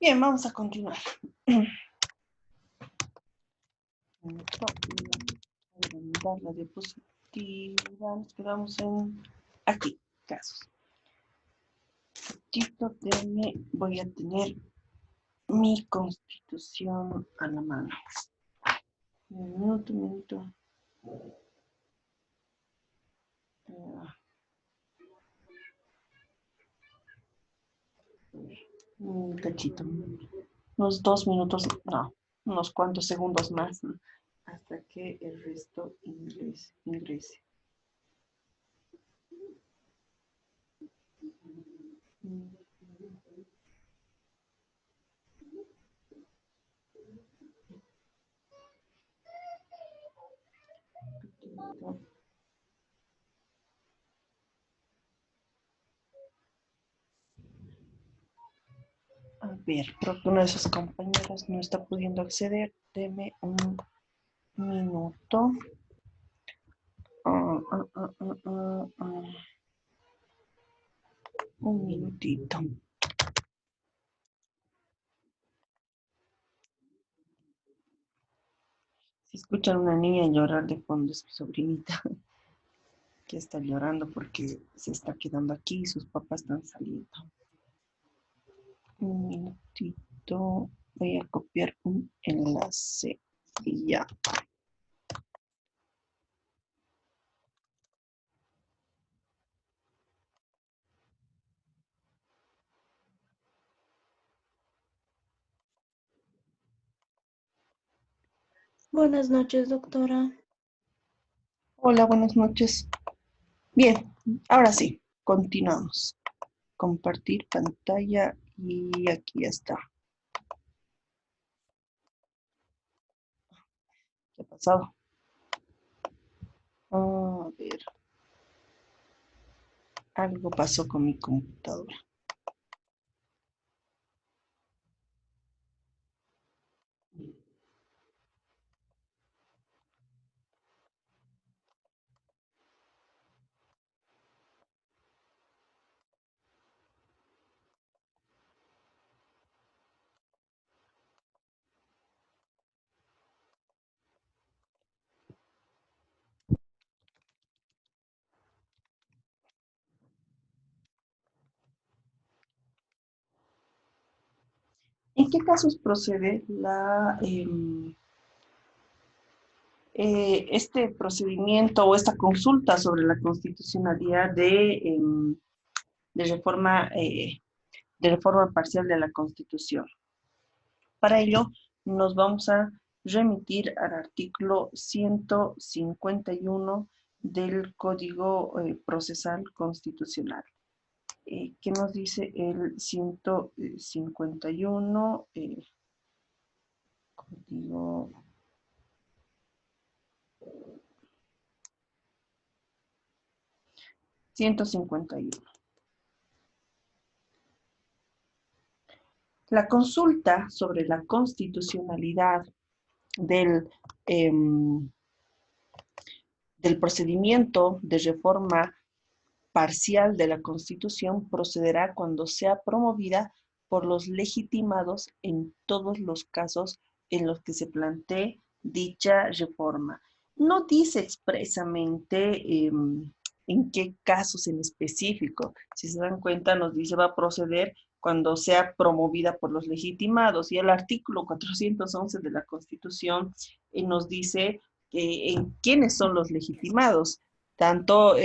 Bien, vamos a continuar. Dar la diapositiva. Nos quedamos en aquí, casos. Voy a tener mi constitución a la mano. Un minuto. Un cachito. Unos 2 minutos, no, unos cuantos segundos más, ¿no? Hasta que el resto ingrese. A ver, creo que uno de sus compañeros no está pudiendo acceder. Deme un minuto. Un minutito. Si escuchan una niña llorar de fondo, es mi sobrinita que está llorando porque se está quedando aquí y sus papás están saliendo. Un minutito. Voy a copiar un enlace y ya. Buenas noches, doctora. Hola, buenas noches. Bien, ahora sí, continuamos. Compartir pantalla y aquí está. ¿Qué ha pasado? A ver. Algo pasó con mi computadora. ¿En qué casos procede este procedimiento o esta consulta sobre la constitucionalidad de reforma parcial de la Constitución? Para ello, nos vamos a remitir al artículo 151 del Código Procesal Constitucional. ¿Qué nos dice el 151? Código 151. La consulta sobre la constitucionalidad del, del procedimiento de reforma parcial de la Constitución procederá cuando sea promovida por los legitimados en todos los casos en los que se plantee dicha reforma. No dice expresamente en qué casos en específico. Si se dan cuenta, nos dice va a proceder cuando sea promovida por los legitimados. Y el artículo 411 de la Constitución nos dice en quiénes son los legitimados. tanto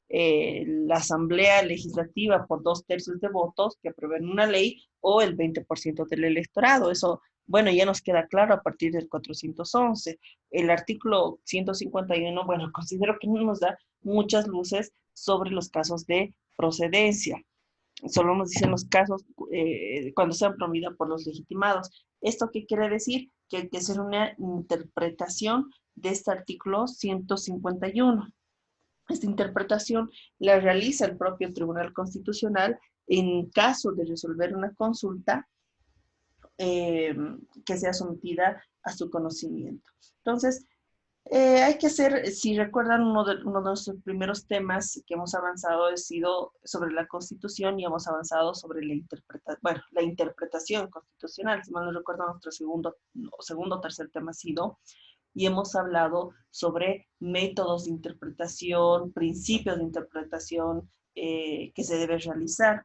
la Asamblea Legislativa por 2/3 de votos que aprueben una ley o el 20% del electorado. Eso, bueno, ya nos queda claro a partir del 411. El artículo 151, bueno, considero que no nos da muchas luces sobre los casos de procedencia. Solo nos dicen los casos cuando sean promovidos por los legitimados. ¿Esto qué quiere decir? Que hay que hacer una interpretación de este artículo 151. Esta interpretación la realiza el propio Tribunal Constitucional en caso de resolver una consulta que sea sometida a su conocimiento. Entonces, hay que hacer, si recuerdan, uno de nuestros primeros temas que hemos avanzado ha sido sobre la Constitución y hemos avanzado sobre la interpretación constitucional. Si mal no recuerdo, nuestro segundo o tercer tema ha sido, y hemos hablado sobre métodos de interpretación, principios de interpretación que se debe realizar.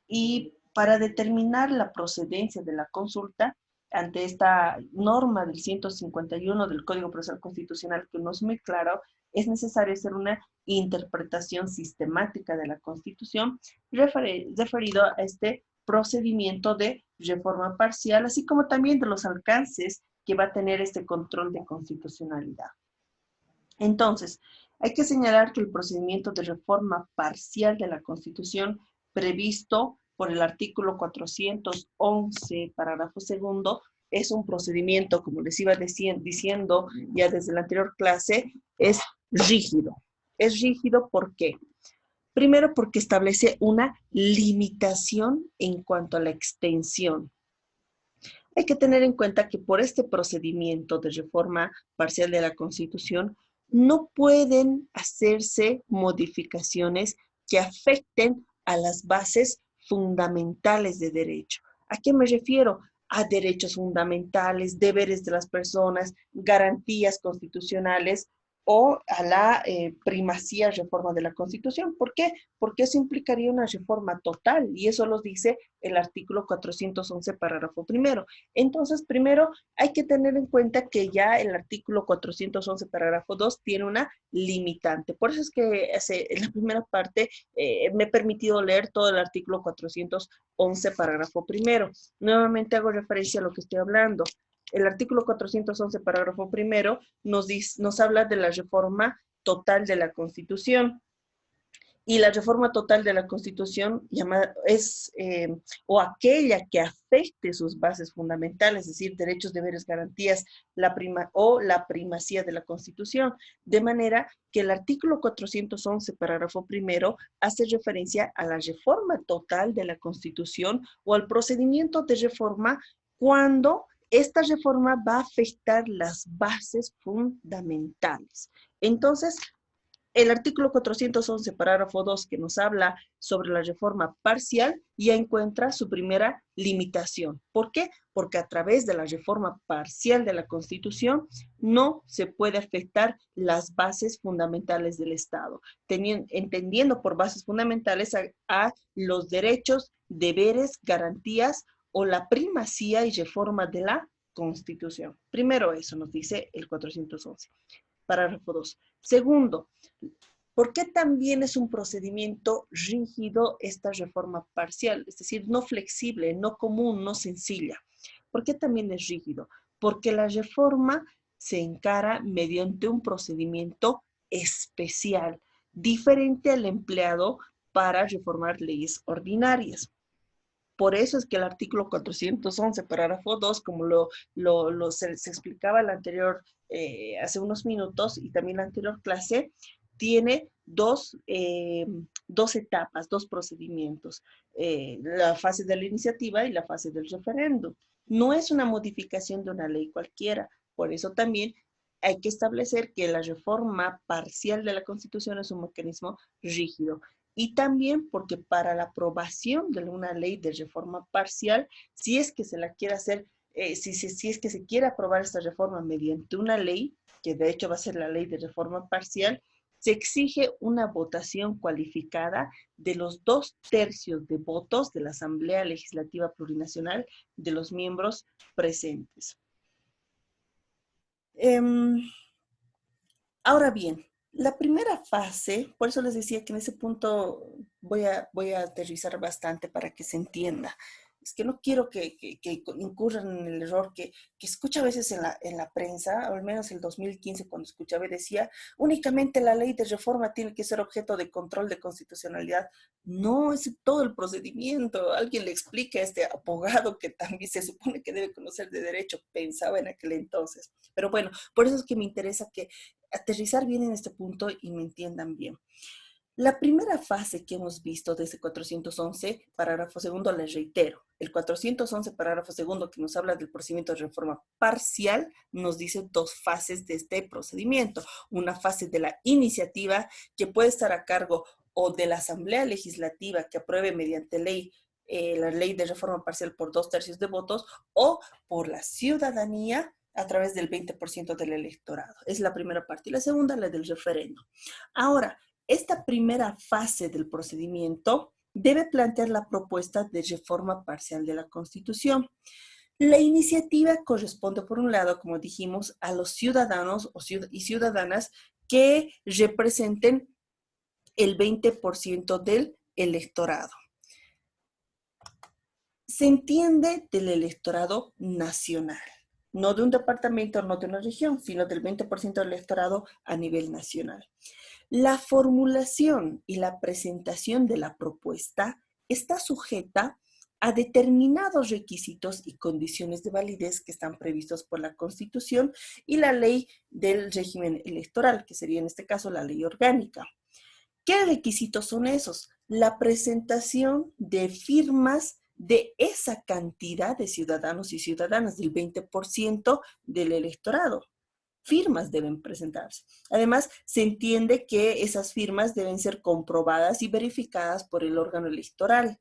Y para determinar la procedencia de la consulta, ante esta norma del 151 del Código Procesal Constitucional, que no es muy claro, es necesario hacer una interpretación sistemática de la Constitución referido a este procedimiento de reforma parcial, así como también de los alcances que va a tener este control de constitucionalidad. Entonces, hay que señalar que el procedimiento de reforma parcial de la Constitución previsto por el artículo 411, parágrafo segundo, es un procedimiento, como les iba diciendo ya desde la anterior clase, es rígido. Es rígido, ¿por qué? Primero, porque establece una limitación en cuanto a la extensión. Hay que tener en cuenta que por este procedimiento de reforma parcial de la Constitución no pueden hacerse modificaciones que afecten a las bases fundamentales de derecho. ¿A qué me refiero? A derechos fundamentales, deberes de las personas, garantías constitucionales o a la primacía reforma de la Constitución. ¿Por qué? Porque eso implicaría una reforma total y eso lo dice el artículo 411, parágrafo primero. Entonces, primero hay que tener en cuenta que ya el artículo 411, parágrafo 2, tiene una limitante. Por eso es que en la primera parte me he permitido leer todo el artículo 411, parágrafo primero. Nuevamente hago referencia a lo que estoy hablando. El artículo 411, parágrafo primero, nos habla de la reforma total de la Constitución. Y la reforma total de la Constitución o aquella que afecte sus bases fundamentales, es decir, derechos, deberes, garantías, la primacía de la Constitución. De manera que el artículo 411, parágrafo primero, hace referencia a la reforma total de la Constitución o al procedimiento de reforma cuando esta reforma va a afectar las bases fundamentales. Entonces, el artículo 411, parágrafo 2, que nos habla sobre la reforma parcial, ya encuentra su primera limitación. ¿Por qué? Porque a través de la reforma parcial de la Constitución no se puede afectar las bases fundamentales del Estado, entendiendo por bases fundamentales a los derechos, deberes, garantías o la primacía y reforma de la Constitución. Primero eso nos dice el 411. Parágrafo 2. Segundo, ¿por qué también es un procedimiento rígido esta reforma parcial? Es decir, no flexible, no común, no sencilla. ¿Por qué también es rígido? Porque la reforma se encara mediante un procedimiento especial, diferente al empleado para reformar leyes ordinarias. Por eso es que el artículo 411, parágrafo 2, como se explicaba hace unos minutos y también la anterior clase, tiene dos etapas, dos procedimientos, la fase de la iniciativa y la fase del referéndum. No es una modificación de una ley cualquiera, por eso también hay que establecer que la reforma parcial de la Constitución es un mecanismo rígido. Y también porque para la aprobación de una ley de reforma parcial, si es que se la quiere hacer, si es que se quiere aprobar esta reforma mediante una ley, que de hecho va a ser la ley de reforma parcial, se exige una votación cualificada de los 2/3 de votos de la Asamblea Legislativa Plurinacional de los miembros presentes. Ahora bien, la primera fase, por eso les decía que en ese punto voy a aterrizar bastante para que se entienda. Es que no quiero que incurran en el error que escucho a veces en la prensa, o al menos el 2015 cuando escuchaba y decía, únicamente la ley de reforma tiene que ser objeto de control de constitucionalidad. No, es todo el procedimiento. Alguien le explica a este abogado que también se supone que debe conocer de derecho, pensaba en aquel entonces. Pero bueno, por eso es que me interesa que aterrizar bien en este punto y me entiendan bien. La primera fase que hemos visto desde 411, parágrafo segundo, les reitero, el 411, parágrafo segundo, que nos habla del procedimiento de reforma parcial, nos dice dos fases de este procedimiento. Una fase de la iniciativa que puede estar a cargo o de la Asamblea Legislativa que apruebe mediante ley la ley de reforma parcial por 2/3 de votos o por la ciudadanía a través del 20% del electorado. Es la primera parte. Y la segunda, la del referendo. Ahora, esta primera fase del procedimiento debe plantear la propuesta de reforma parcial de la Constitución. La iniciativa corresponde, por un lado, como dijimos, a los ciudadanos y ciudadanas que representen el 20% del electorado. Se entiende del electorado nacional, no de un departamento, no de una región, sino del 20% del electorado a nivel nacional. La formulación y la presentación de la propuesta está sujeta a determinados requisitos y condiciones de validez que están previstos por la Constitución y la ley del régimen electoral, que sería en este caso la ley orgánica. ¿Qué requisitos son esos? La presentación de firmas de esa cantidad de ciudadanos y ciudadanas, del 20% del electorado. Firmas deben presentarse. Además, se entiende que esas firmas deben ser comprobadas y verificadas por el órgano electoral.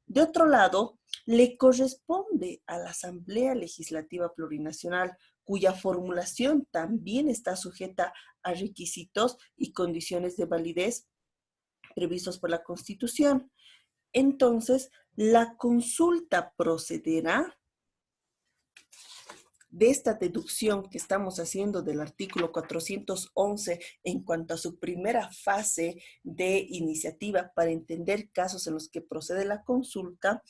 De otro lado, le corresponde a la Asamblea Legislativa Plurinacional, cuya formulación también está sujeta a requisitos y condiciones de validez previstos por la Constitución. Entonces, la consulta procederá de esta deducción que estamos haciendo del artículo 411 en cuanto a su primera fase de iniciativa para entender casos en los que procede la consulta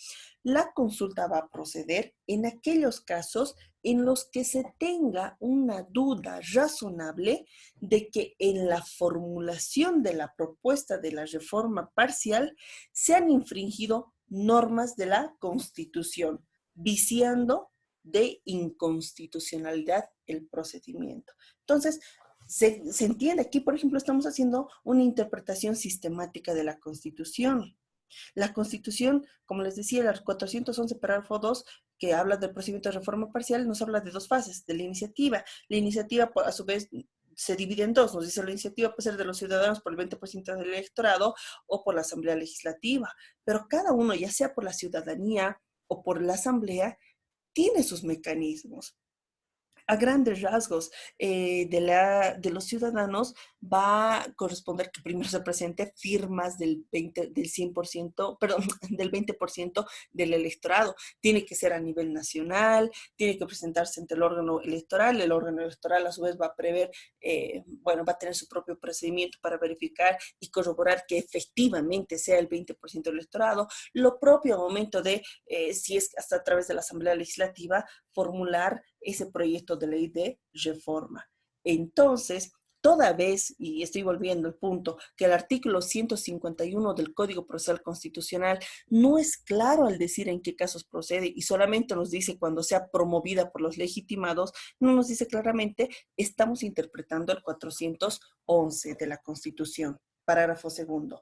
va a proceder en aquellos casos en los que se tenga una duda razonable de que en la formulación de la propuesta de la reforma parcial se han infringido normas de la Constitución, viciando de inconstitucionalidad el procedimiento. Entonces, se entiende aquí, por ejemplo, estamos haciendo una interpretación sistemática de la Constitución. La Constitución, como les decía, el 411, parágrafo 2, que habla del procedimiento de reforma parcial, nos habla de dos fases, de la iniciativa. La iniciativa, a su vez, se divide en dos. Nos dice la iniciativa puede ser de los ciudadanos por el 20% del electorado o por la Asamblea Legislativa. Pero cada uno, ya sea por la ciudadanía o por la Asamblea, tiene sus mecanismos. A grandes rasgos de los ciudadanos va a corresponder que primero se presente firmas del 100%, perdón, del 20% del electorado. Tiene que ser a nivel nacional, tiene que presentarse ante el órgano electoral a su vez va a prever, bueno, va a tener su propio procedimiento para verificar y corroborar que efectivamente sea el 20% del electorado. Lo propio al momento de, si es hasta a través de la Asamblea Legislativa, formular ese proyecto de ley de reforma. Entonces, toda vez, y estoy volviendo al punto, que el artículo 151 del Código Procesal Constitucional no es claro al decir en qué casos procede y solamente nos dice cuando sea promovida por los legitimados, no nos dice claramente, estamos interpretando el 411 de la Constitución, parágrafo segundo.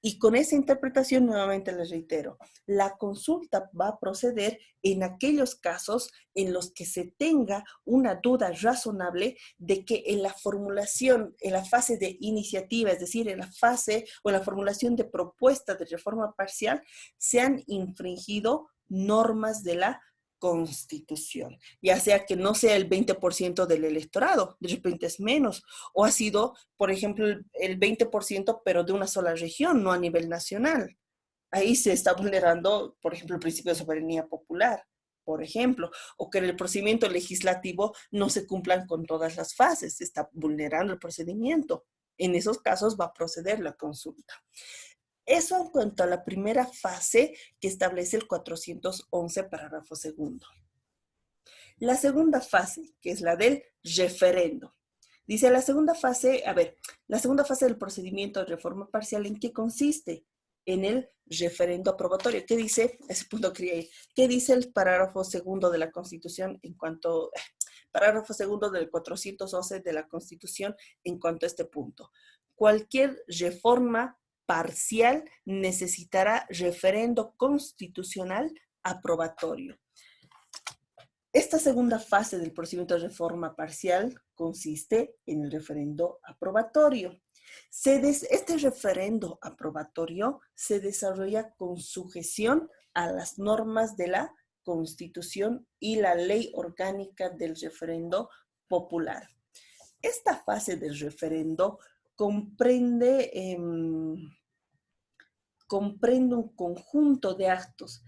Y con esa interpretación, nuevamente les reitero, la consulta va a proceder en aquellos casos en los que se tenga una duda razonable de que en la formulación, en la fase de iniciativa, es decir, en la fase o en la formulación de propuestas de reforma parcial, se han infringido normas de la Constitución, ya sea que no sea el 20% del electorado, de repente es menos, o ha sido, por ejemplo, el 20%, pero de una sola región, no a nivel nacional. Ahí se está vulnerando, por ejemplo, el principio de soberanía popular, por ejemplo, o que en el procedimiento legislativo no se cumplan con todas las fases, se está vulnerando el procedimiento. En esos casos va a proceder la consulta. Eso en cuanto a la primera fase que establece el 411, parágrafo segundo. La segunda fase, que es la del referendo. Dice la segunda fase, la segunda fase del procedimiento de reforma parcial, ¿en qué consiste? En el referendo aprobatorio. ¿Qué dice? Ese punto quería ir. ¿Qué dice el parágrafo segundo de la Constitución en cuanto, parágrafo segundo del 411 de la Constitución en cuanto a este punto? Cualquier reforma parcial necesitará referendo constitucional aprobatorio. Esta segunda fase del procedimiento de reforma parcial consiste en el referendo aprobatorio. Este referendo aprobatorio se desarrolla con sujeción a las normas de la Constitución y la ley orgánica del referendo popular. Esta fase del referendo comprende un conjunto de actos.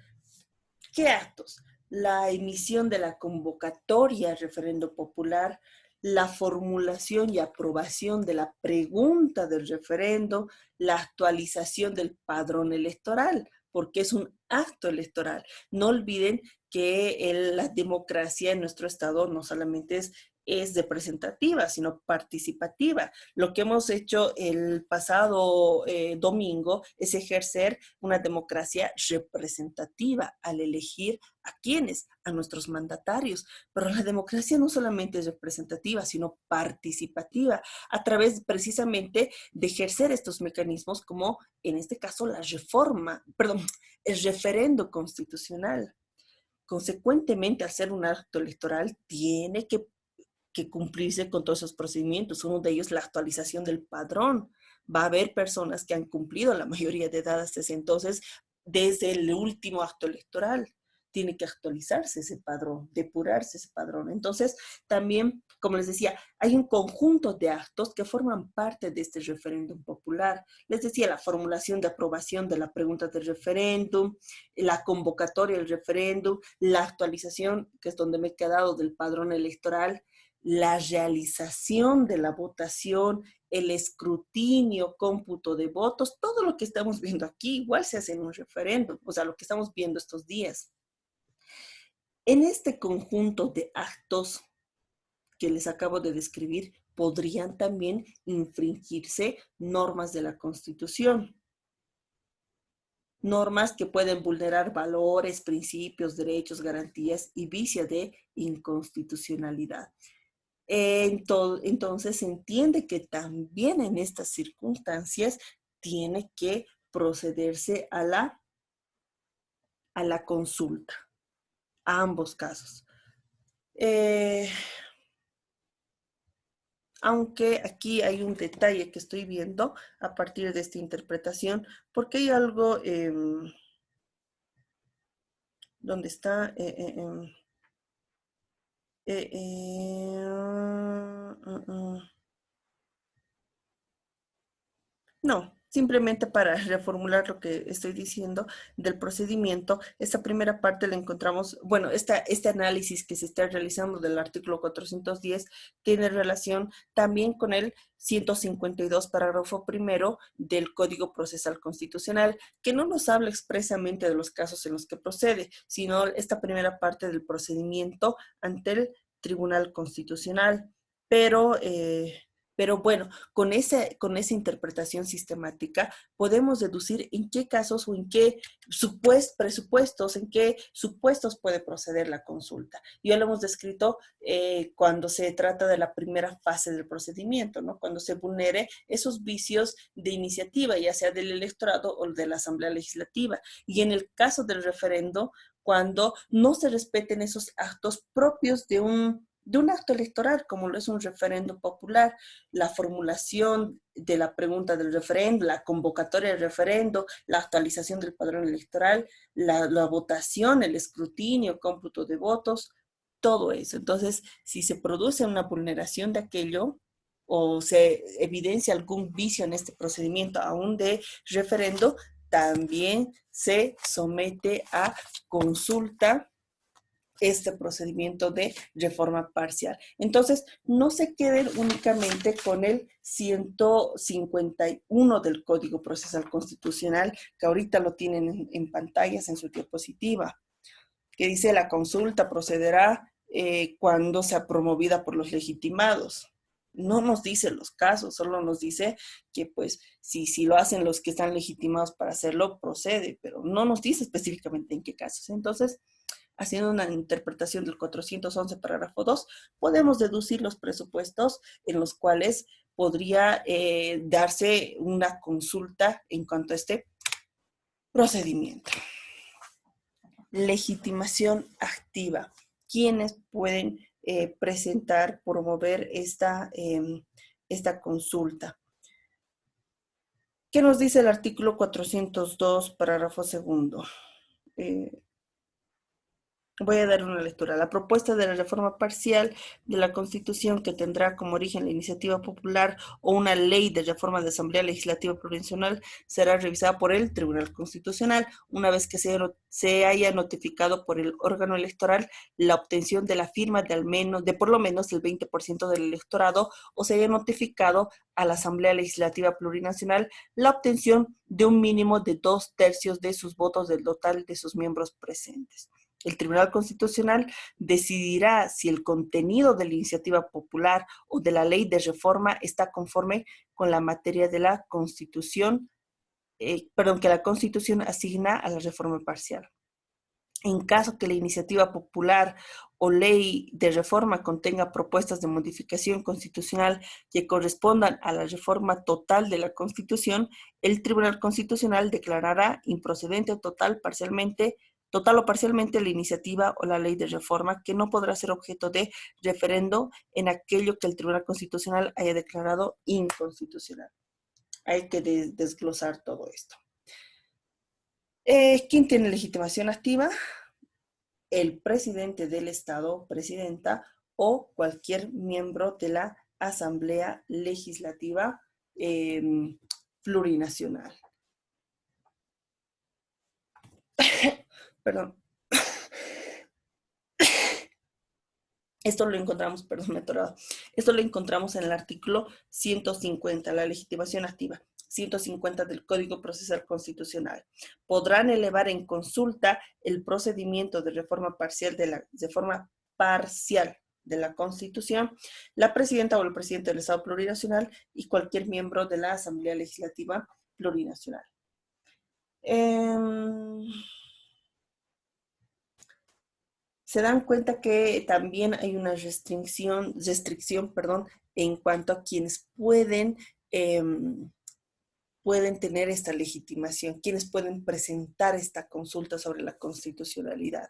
¿Qué actos? La emisión de la convocatoria al referendo popular, la formulación y aprobación de la pregunta del referendo, la actualización del padrón electoral, porque es un acto electoral. No olviden que la democracia en nuestro estado no solamente es representativa, sino participativa. Lo que hemos hecho el pasado domingo es ejercer una democracia representativa al elegir a quienes, a nuestros mandatarios. Pero la democracia no solamente es representativa, sino participativa, a través precisamente de ejercer estos mecanismos como en este caso el referendo constitucional. Consecuentemente, al ser un acto electoral, tiene que cumplirse con todos esos procedimientos. Uno de ellos, la actualización del padrón. Va a haber personas que han cumplido la mayoría de edad hasta ese entonces, desde el último acto electoral. Tiene que actualizarse ese padrón, depurarse ese padrón. Entonces, también, como les decía, hay un conjunto de actos que forman parte de este referéndum popular. Les decía, la formulación de aprobación de la pregunta del referéndum, la convocatoria del referéndum, la actualización, que es donde me he quedado, del padrón electoral, la realización de la votación, el escrutinio, cómputo de votos, todo lo que estamos viendo aquí igual se hace en un referéndum, o sea, lo que estamos viendo estos días. En este conjunto de actos que les acabo de describir, podrían también infringirse normas de la Constitución. Normas que pueden vulnerar valores, principios, derechos, garantías y vicia de inconstitucionalidad. Entonces se entiende que también en estas circunstancias tiene que procederse a la consulta, a ambos casos. Aunque aquí hay un detalle que estoy viendo a partir de esta interpretación, porque hay algo, ¿dónde está? No, simplemente para reformular lo que estoy diciendo del procedimiento, esta primera parte la encontramos, bueno, este análisis que se está realizando del artículo 410 tiene relación también con el 152, parágrafo primero del Código Procesal Constitucional, que no nos habla expresamente de los casos en los que procede, sino esta primera parte del procedimiento ante el Tribunal Constitucional. Pero bueno, con esa interpretación sistemática podemos deducir en qué casos o en qué presupuestos, en qué supuestos puede proceder la consulta. Ya lo hemos descrito cuando se trata de la primera fase del procedimiento, ¿no? Cuando se vulnere esos vicios de iniciativa, ya sea del electorado o de la Asamblea Legislativa. Y en el caso del referendo, cuando no se respeten esos actos propios de un acto electoral, como lo es un referendo popular, la formulación de la pregunta del referendo, la convocatoria del referendo, la actualización del padrón electoral, la votación, el escrutinio, cómputo de votos, todo eso. Entonces, si se produce una vulneración de aquello o se evidencia algún vicio en este procedimiento aún de referendo, también se somete a consulta este procedimiento de reforma parcial. Entonces, no se queden únicamente con el 151 del Código Procesal Constitucional, que ahorita lo tienen en pantallas en su diapositiva, que dice la consulta procederá cuando sea promovida por los legitimados. No nos dice los casos, solo nos dice que pues si lo hacen los que están legitimados para hacerlo, procede, pero no nos dice específicamente en qué casos. Entonces, haciendo una interpretación del 411, parágrafo 2, podemos deducir los presupuestos en los cuales podría darse una consulta en cuanto a este procedimiento. Legitimación activa. ¿Quiénes pueden presentar, promover esta consulta? ¿Qué nos dice el artículo 402, parágrafo segundo? Voy a dar una lectura. La propuesta de la reforma parcial de la Constitución que tendrá como origen la iniciativa popular o una ley de reforma de Asamblea Legislativa Plurinacional será revisada por el Tribunal Constitucional una vez que se haya notificado por el órgano electoral la obtención de la firma de por lo menos el 20% del electorado o se haya notificado a la Asamblea Legislativa Plurinacional la obtención de un mínimo de 2/3 de sus votos del total de sus miembros presentes. El Tribunal Constitucional decidirá si el contenido de la iniciativa popular o de la ley de reforma está conforme con la materia de la Constitución, que la Constitución asigna a la reforma parcial. En caso que la iniciativa popular o ley de reforma contenga propuestas de modificación constitucional que correspondan a la reforma total de la Constitución, el Tribunal Constitucional declarará improcedente total o parcialmente la iniciativa o la ley de reforma que no podrá ser objeto de referendo en aquello que el Tribunal Constitucional haya declarado inconstitucional. Hay que desglosar todo esto. ¿Quién tiene legitimación activa? El presidente del Estado, presidenta, o cualquier miembro de la Asamblea Legislativa plurinacional. Perdón. Esto lo encontramos, Esto lo encontramos en el artículo 150, la legitimación activa. 150 del Código Procesal Constitucional. Podrán elevar en consulta el procedimiento de reforma parcial de la Constitución, la presidenta o el presidente del Estado plurinacional y cualquier miembro de la Asamblea Legislativa plurinacional. Se dan cuenta que también hay una restricción, en cuanto a quienes pueden tener esta legitimación, quienes pueden presentar esta consulta sobre la constitucionalidad.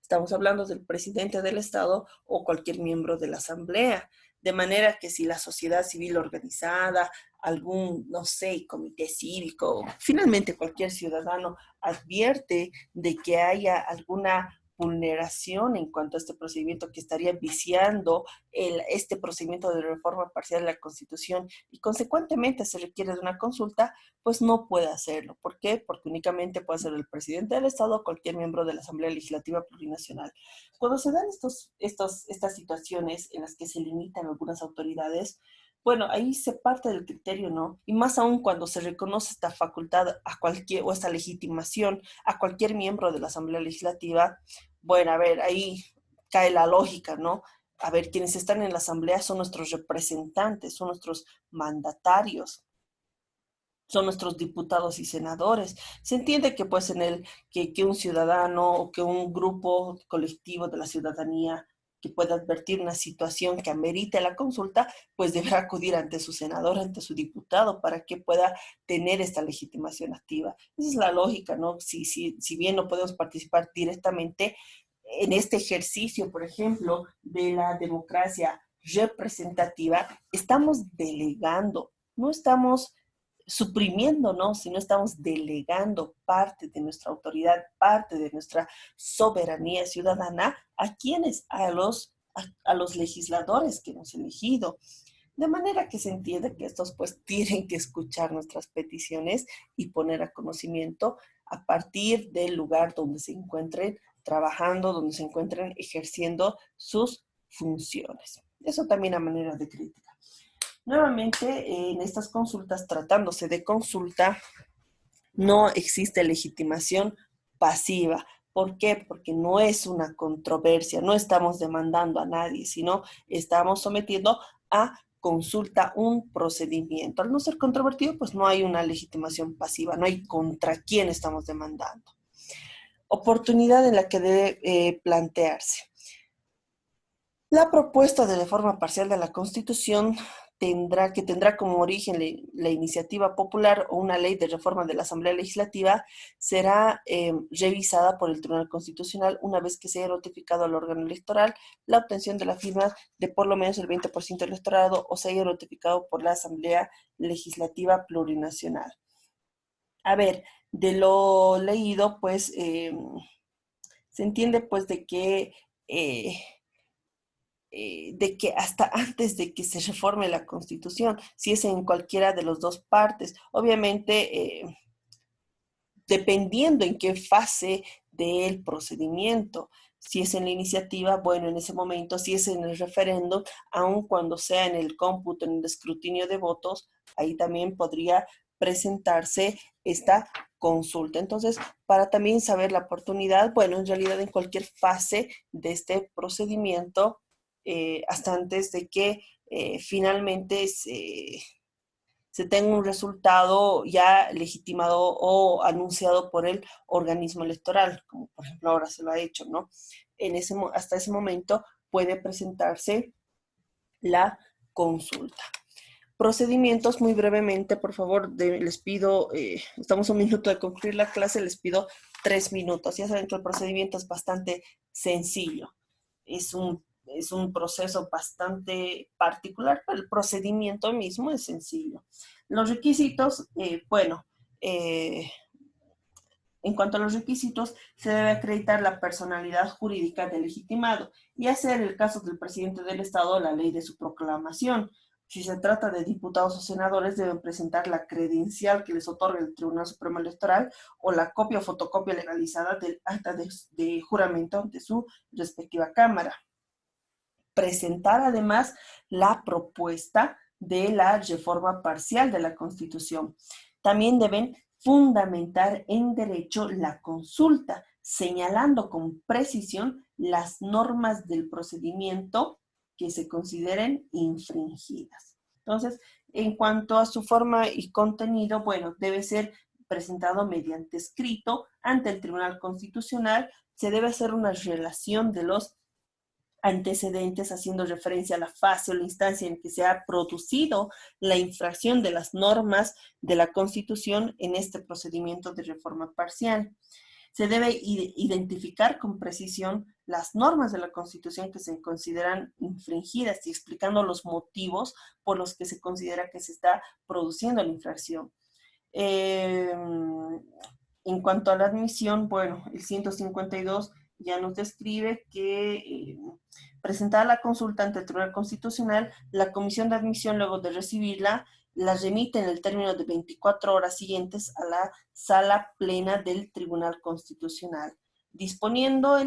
Estamos hablando del presidente del Estado o cualquier miembro de la Asamblea, de manera que si la sociedad civil organizada, algún, no sé, comité cívico, finalmente cualquier ciudadano advierte de que haya alguna vulneración en cuanto a este procedimiento que estaría viciando este procedimiento de reforma parcial de la Constitución y consecuentemente se requiere de una consulta, pues no puede hacerlo. ¿Por qué? Porque únicamente puede ser el presidente del Estado o cualquier miembro de la Asamblea Legislativa Plurinacional. Cuando se dan estas situaciones en las que se limitan algunas autoridades, bueno, ahí se parte del criterio, ¿no? Y más aún cuando se reconoce esta facultad o esta legitimación a cualquier miembro de la Asamblea Legislativa, bueno, a ver, ahí cae la lógica, ¿no? A ver, quienes están en la Asamblea son nuestros representantes, son nuestros mandatarios, son nuestros diputados y senadores. Se entiende que pues que un ciudadano o que un grupo colectivo de la ciudadanía que pueda advertir una situación que amerite la consulta, pues deberá acudir ante su senador, ante su diputado, para que pueda tener esta legitimación activa. Esa es la lógica, ¿no? Si bien no podemos participar directamente en este ejercicio, por ejemplo, de la democracia representativa, estamos delegando, no estamos suprimiendo, ¿no? Sino estamos delegando parte de nuestra autoridad, parte de nuestra soberanía ciudadana a quienes, a los legisladores que hemos elegido. De manera que se entiende que estos pues tienen que escuchar nuestras peticiones y poner a conocimiento a partir del lugar donde se encuentren trabajando, donde se encuentren ejerciendo sus funciones. Eso también a manera de crítica. Nuevamente, en estas consultas, tratándose de consulta, no existe legitimación pasiva. ¿Por qué? Porque no es una controversia, no estamos demandando a nadie, sino estamos sometiendo a consulta un procedimiento. Al no ser controvertido, pues no hay una legitimación pasiva, no hay contra quién estamos demandando. Oportunidad en la que debe plantearse. La propuesta de reforma parcial de la Constitución tendrá como origen la iniciativa popular o una ley de reforma de la Asamblea Legislativa, será revisada por el Tribunal Constitucional una vez que se haya notificado al órgano electoral la obtención de la firma de por lo menos el 20% del electorado o se haya notificado por la Asamblea Legislativa Plurinacional. A ver, de lo leído, pues se entiende pues de que hasta antes de que se reforme la Constitución, si es en cualquiera de las dos partes, obviamente dependiendo en qué fase del procedimiento, si es en la iniciativa, bueno, en ese momento, si es en el referéndum, aun cuando sea en el cómputo, en el escrutinio de votos, ahí también podría presentarse esta consulta. Entonces, para también saber la oportunidad, bueno, en realidad en cualquier fase de este procedimiento, hasta antes de que finalmente se tenga un resultado ya legitimado o anunciado por el organismo electoral, como por ejemplo ahora se lo ha hecho, ¿no? Hasta ese momento puede presentarse la consulta. Procedimientos, muy brevemente, por favor, les pido, estamos a un minuto de concluir la clase, les pido 3 minutos. Ya saben que el procedimiento es bastante sencillo. Es un proceso bastante particular, pero el procedimiento mismo es sencillo. Los requisitos, bueno, en cuanto a los requisitos, se debe acreditar la personalidad jurídica del legitimado y hacer el caso del presidente del Estado la ley de su proclamación. Si se trata de diputados o senadores, deben presentar la credencial que les otorga el Tribunal Supremo Electoral o la copia o fotocopia legalizada del acta de juramento de su respectiva Cámara. Presentar además la propuesta de la reforma parcial de la Constitución. También deben fundamentar en derecho la consulta, señalando con precisión las normas del procedimiento que se consideren infringidas. Entonces, en cuanto a su forma y contenido, bueno, debe ser presentado mediante escrito ante el Tribunal Constitucional. Se debe hacer una relación de los antecedentes haciendo referencia a la fase o la instancia en que se ha producido la infracción de las normas de la Constitución en este procedimiento de reforma parcial. Se debe identificar con precisión las normas de la Constitución que se consideran infringidas y explicando los motivos por los que se considera que se está produciendo la infracción. En cuanto a la admisión, bueno, el 152 ya nos describe que presentada la consulta ante el Tribunal Constitucional, la Comisión de Admisión, luego de recibirla, la remite en el término de 24 horas siguientes a la sala plena del Tribunal Constitucional, disponiendo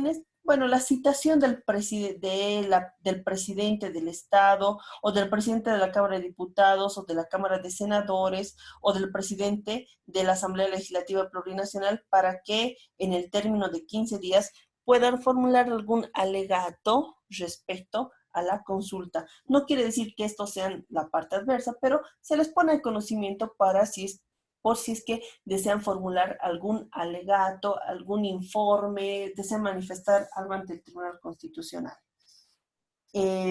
la citación del presidente del Estado o del presidente de la Cámara de Diputados o de la Cámara de Senadores o del presidente de la Asamblea Legislativa Plurinacional para que en el término de 15 días puedan formular algún alegato respecto a la consulta. No quiere decir que estos sean la parte adversa, pero se les pone el conocimiento por si es que desean formular algún alegato, algún informe, desean manifestar algo ante el Tribunal Constitucional. ¿Qué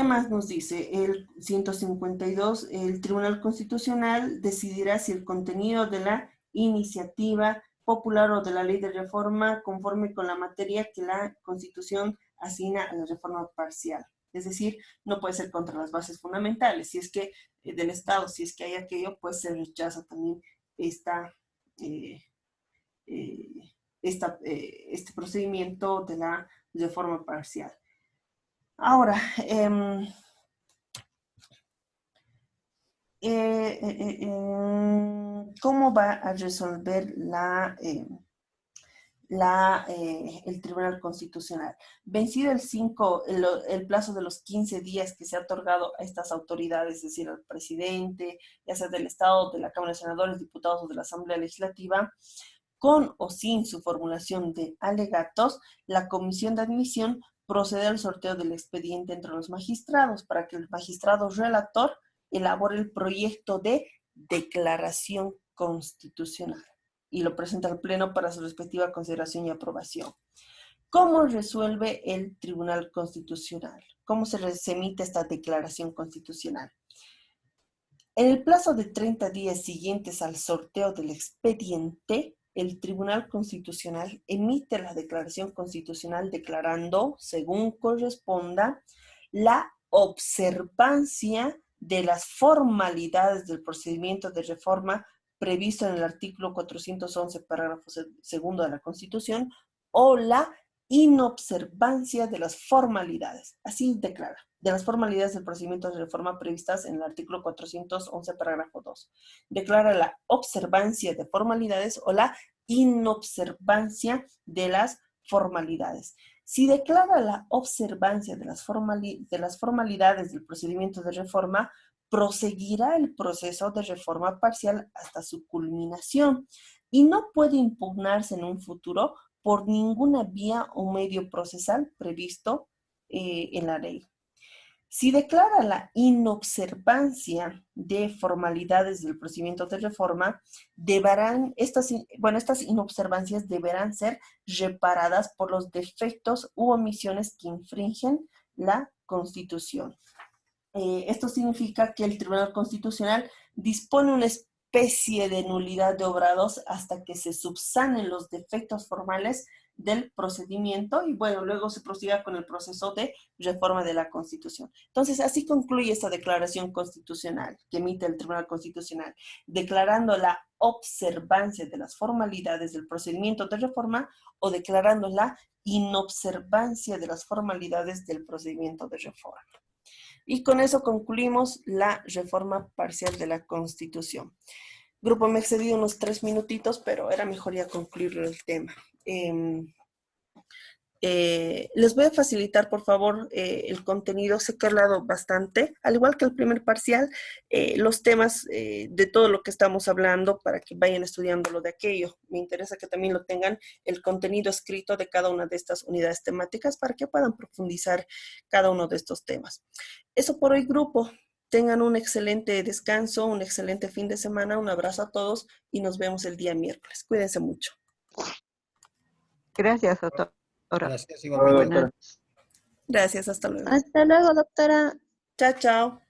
más nos dice? El 152, el Tribunal Constitucional decidirá si el contenido de la iniciativa popular o de la ley de reforma conforme con la materia que la Constitución asigna a la reforma parcial. Es decir, no puede ser contra las bases fundamentales. Si es que del Estado, si es que hay aquello, pues se rechaza también este procedimiento de la reforma parcial. Ahora, ¿cómo va a resolver el Tribunal Constitucional? Vencido el plazo de los 15 días que se ha otorgado a estas autoridades, es decir, al presidente, ya sea del Estado, de la Cámara de Senadores, diputados o de la Asamblea Legislativa, con o sin su formulación de alegatos, la comisión de admisión procede al sorteo del expediente entre los magistrados para que el magistrado relator elabore el proyecto de declaración constitucional y lo presenta al Pleno para su respectiva consideración y aprobación. ¿Cómo resuelve el Tribunal Constitucional? ¿Cómo se emite esta declaración constitucional? En el plazo de 30 días siguientes al sorteo del expediente, el Tribunal Constitucional emite la declaración constitucional declarando, según corresponda, la observancia de las formalidades del procedimiento de reforma previsto en el artículo 411, parágrafo segundo de la Constitución, o la inobservancia de las formalidades. Así declara, de las formalidades del procedimiento de reforma previstas en el artículo 411, parágrafo 2. Declara la observancia de formalidades o la inobservancia de las formalidades. Si declara la observancia de las formalidades del procedimiento de reforma, proseguirá el proceso de reforma parcial hasta su culminación y no puede impugnarse en un futuro por ninguna vía o medio procesal previsto en la ley. Si declara la inobservancia de formalidades del procedimiento de reforma, estas inobservancias deberán ser reparadas por los defectos u omisiones que infringen la Constitución. Esto significa que el Tribunal Constitucional dispone una especie de nulidad de obrados hasta que se subsanen los defectos formales del procedimiento y bueno, luego se prosiga con el proceso de reforma de la Constitución. Entonces, así concluye esta declaración constitucional que emite el Tribunal Constitucional, declarando la observancia de las formalidades del procedimiento de reforma o declarando la inobservancia de las formalidades del procedimiento de reforma. Y con eso concluimos la reforma parcial de la Constitución. Grupo, me he excedido unos 3 minutitos, pero era mejor ya concluir el tema. Les voy a facilitar, por favor, el contenido. Sé que he hablado bastante, al igual que el primer parcial, los temas de todo lo que estamos hablando para que vayan estudiando lo de aquello. Me interesa que también lo tengan el contenido escrito de cada una de estas unidades temáticas para que puedan profundizar cada uno de estos temas. Eso por hoy, grupo. Tengan un excelente descanso, un excelente fin de semana. Un abrazo a todos y nos vemos el día miércoles. Cuídense mucho. Gracias, doctora. Gracias, igualmente. Buenas. Gracias, hasta luego. Hasta luego, doctora. Chao, chao.